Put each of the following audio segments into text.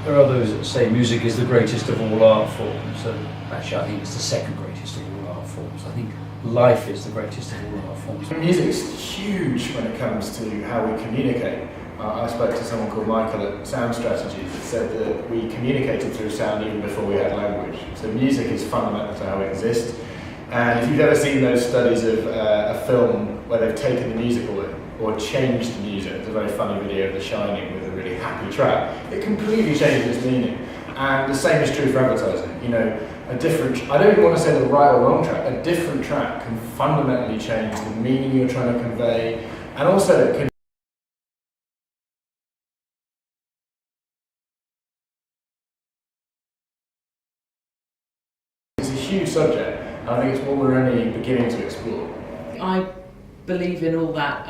There are those that say music is the greatest of all art forms, and actually I think it's the second greatest of all art forms. I think life is the greatest of all art forms. Music's huge when it comes to how we communicate. I spoke to someone called Michael at Sound Strategies that said that we communicated through sound even before we had language. So music is fundamental to how we exist. And if you've ever seen those studies of a film where they've taken the music away or changed the music, there's a very funny video of The Shining with a really happy track, it completely changes its meaning. And the same is true for advertising. You know, a different, I don't even want to say the right or wrong track, a different track can fundamentally change the meaning you're trying to convey, and also it can huge subject, and I think it's one we're only beginning to explore. I believe in all that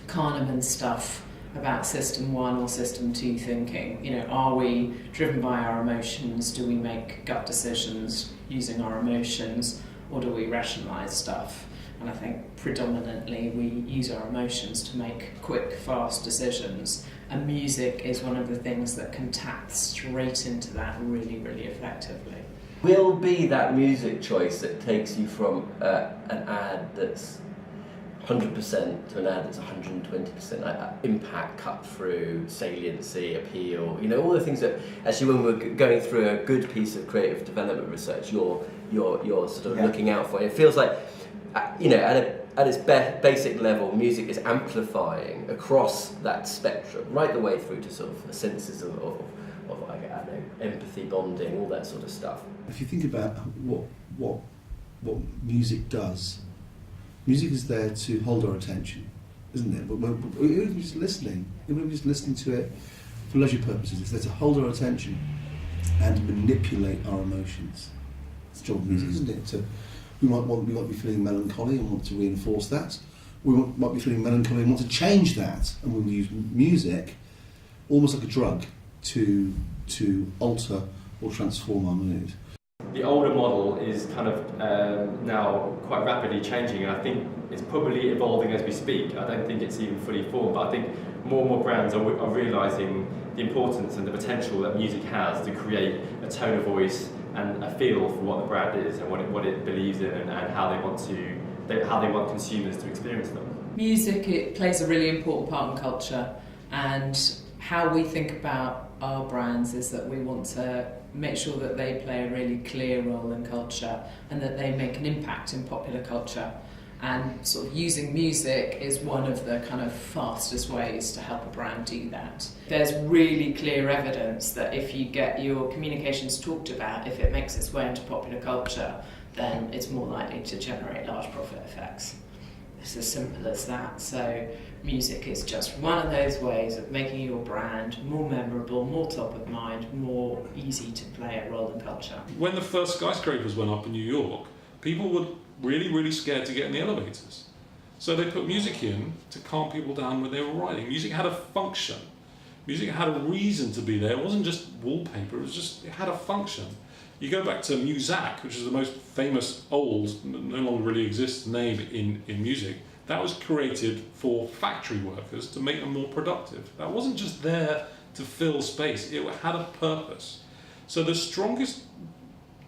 Kahneman stuff about system 1 or system 2 thinking. You know, are we driven by our emotions? Do we make gut decisions using our emotions, or do we rationalise stuff? And I think predominantly we use our emotions to make quick, fast decisions, and music is one of the things that can tap straight into that really, really effectively. Will be that music choice that takes you from an ad that's 100% to an ad that's 120%, impact, cut through, saliency, appeal, you know, all the things that actually when we're going through a good piece of creative development research, you're sort of looking out for. It feels like, you know, at its basic level, music is amplifying across that spectrum, right the way through to sort of a senses of I don't know, empathy, bonding, all that sort of stuff. If you think about what music does, music is there to hold our attention, isn't it? But even if we're just listening to it for leisure purposes, it's there to hold our attention and manipulate our emotions. It's the job of music, isn't it? So we might be feeling melancholy and want to reinforce that. Might be feeling melancholy and want to change that, and we'll use music almost like a drug to alter or transform our mood. The older model is kind of now quite rapidly changing, and I think it's probably evolving as we speak. I don't think it's even fully formed, but I think more and more brands are realising the importance and the potential that music has to create a tone of voice and a feel for what the brand is and what it believes in, and how they want consumers to experience them. Music, it plays a really important part in culture, and how we think about our brands is that we want to make sure that they play a really clear role in culture and that they make an impact in popular culture. And sort of using music is one of the kind of fastest ways to help a brand do that. There's really clear evidence that if you get your communications talked about, if it makes its way into popular culture, then it's more likely to generate large profit effects. It's as simple as that. So music is just one of those ways of making your brand more memorable, more top of mind, more easy to play a role in culture. When the first skyscrapers went up in New York, people were really, really scared to get in the elevators. So they put music in to calm people down when they were riding. Music had a function. Music had a reason to be there. It wasn't just wallpaper, it had a function. You go back to Muzak, which is the most famous old, no longer really exists name in music. That was created for factory workers to make them more productive. That wasn't just there to fill space, it had a purpose. So the strongest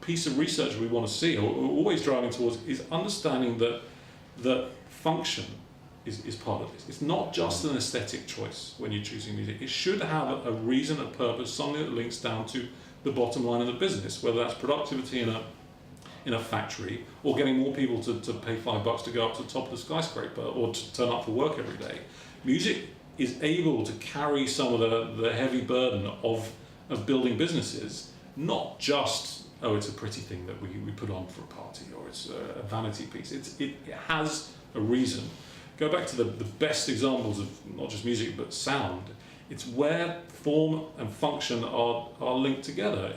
piece of research we want to see, or we're always driving towards, is understanding that function is part of this. It's not just an aesthetic choice when you're choosing music. It should have a reason, a purpose, something that links down to the bottom line of the business, whether that's productivity in a factory, or getting more people to pay $5 to go up to the top of the skyscraper, or to turn up for work every day. Music is able to carry some of the heavy burden of building businesses, not just, oh, it's a pretty thing that we put on for a party, or it's a vanity piece. It has a reason. Go back to the best examples of not just music but sound. It's where form and function are linked together.